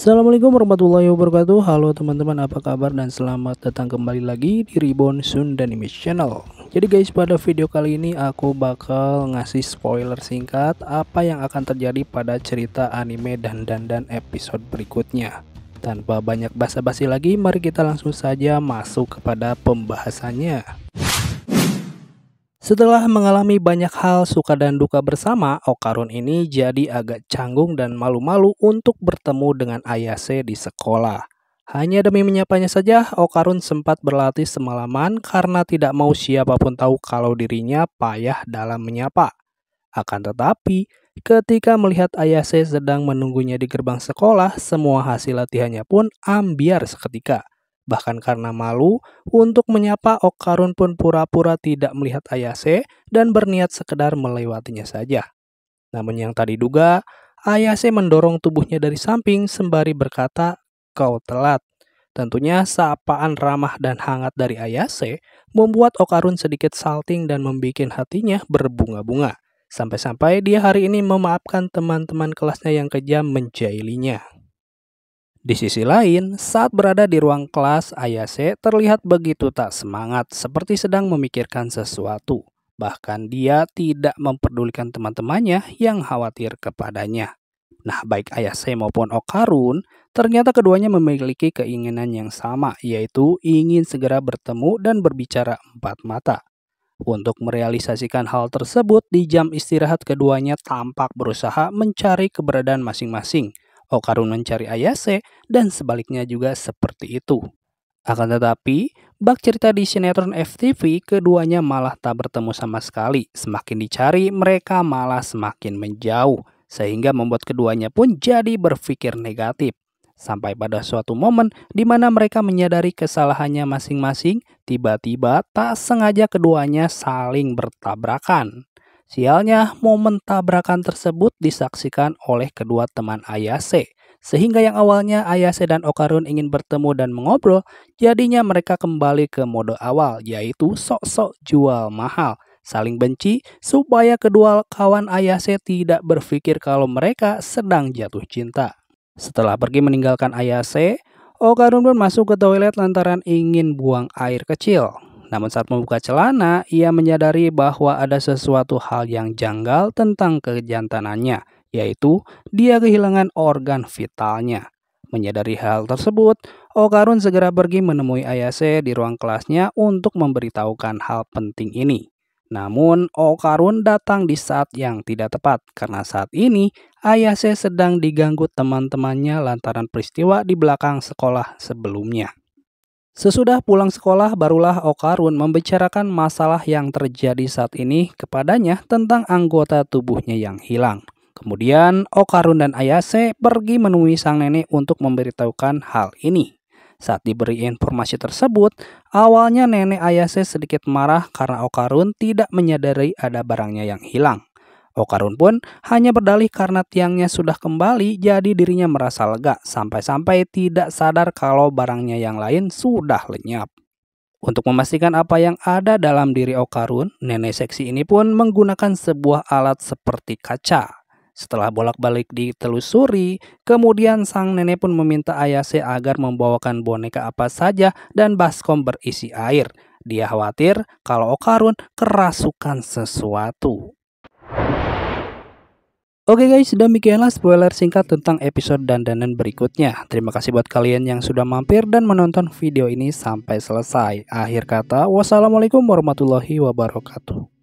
Assalamualaikum warahmatullahi wabarakatuh. Halo teman-teman, apa kabar dan selamat datang kembali lagi di Reborn Sunda Anime Channel. Jadi guys, pada video kali ini aku bakal ngasih spoiler singkat apa yang akan terjadi pada cerita anime dan episode berikutnya. Tanpa banyak basa-basi lagi, mari kita langsung saja masuk kepada pembahasannya. Setelah mengalami banyak hal suka dan duka bersama, Okarun ini jadi agak canggung dan malu-malu untuk bertemu dengan Ayase di sekolah. Hanya demi menyapanya saja, Okarun sempat berlatih semalaman karena tidak mau siapapun tahu kalau dirinya payah dalam menyapa. Akan tetapi, ketika melihat Ayase sedang menunggunya di gerbang sekolah, semua hasil latihannya pun ambiar seketika. Bahkan karena malu, untuk menyapa Okarun pun pura-pura tidak melihat Ayase dan berniat sekedar melewatinya saja. Namun yang tadi duga, Ayase mendorong tubuhnya dari samping sembari berkata, "Kau telat." Tentunya sapaan ramah dan hangat dari Ayase membuat Okarun sedikit salting dan membuat hatinya berbunga-bunga. Sampai-sampai dia hari ini memaafkan teman-teman kelasnya yang kejam menjailinya. Di sisi lain, saat berada di ruang kelas, Ayase terlihat begitu tak semangat, seperti sedang memikirkan sesuatu. Bahkan dia tidak memperdulikan teman-temannya yang khawatir kepadanya. Nah, baik Ayase maupun Okarun, ternyata keduanya memiliki keinginan yang sama, yaitu ingin segera bertemu dan berbicara empat mata. Untuk merealisasikan hal tersebut, di jam istirahat keduanya tampak berusaha mencari keberadaan masing-masing. Okarun mencari Ayase dan sebaliknya juga seperti itu. Akan tetapi, bak cerita di sinetron FTV, keduanya malah tak bertemu sama sekali. Semakin dicari, mereka malah semakin menjauh, sehingga membuat keduanya pun jadi berpikir negatif. Sampai pada suatu momen di mana mereka menyadari kesalahannya masing-masing, tiba-tiba tak sengaja keduanya saling bertabrakan. Sialnya, momen tabrakan tersebut disaksikan oleh kedua teman Ayase. Sehingga yang awalnya Ayase dan Okarun ingin bertemu dan mengobrol, jadinya mereka kembali ke mode awal, yaitu sok-sok jual mahal. Saling benci supaya kedua kawan Ayase tidak berpikir kalau mereka sedang jatuh cinta. Setelah pergi meninggalkan Ayase, Okarun pun masuk ke toilet lantaran ingin buang air kecil. Namun saat membuka celana, ia menyadari bahwa ada sesuatu hal yang janggal tentang kejantanannya, yaitu dia kehilangan organ vitalnya. Menyadari hal tersebut, Okarun segera pergi menemui Ayase di ruang kelasnya untuk memberitahukan hal penting ini. Namun, Okarun datang di saat yang tidak tepat karena saat ini Ayase sedang diganggu teman-temannya lantaran peristiwa di belakang sekolah sebelumnya. Sesudah pulang sekolah, barulah Okarun membicarakan masalah yang terjadi saat ini kepadanya tentang anggota tubuhnya yang hilang. Kemudian, Okarun dan Ayase pergi menemui sang nenek untuk memberitahukan hal ini. Saat diberi informasi tersebut, awalnya nenek Ayase sedikit marah karena Okarun tidak menyadari ada barangnya yang hilang. Okarun pun hanya berdalih karena tiangnya sudah kembali, jadi dirinya merasa lega sampai-sampai tidak sadar kalau barangnya yang lain sudah lenyap. Untuk memastikan apa yang ada dalam diri Okarun, nenek seksi ini pun menggunakan sebuah alat seperti kaca. Setelah bolak-balik ditelusuri, kemudian sang nenek pun meminta Ayase agar membawakan boneka apa saja dan baskom berisi air. Dia khawatir kalau Okarun kerasukan sesuatu. Oke guys, demikianlah spoiler singkat tentang episode dandanan berikutnya. Terima kasih buat kalian yang sudah mampir dan menonton video ini sampai selesai. Akhir kata, wassalamualaikum warahmatullahi wabarakatuh.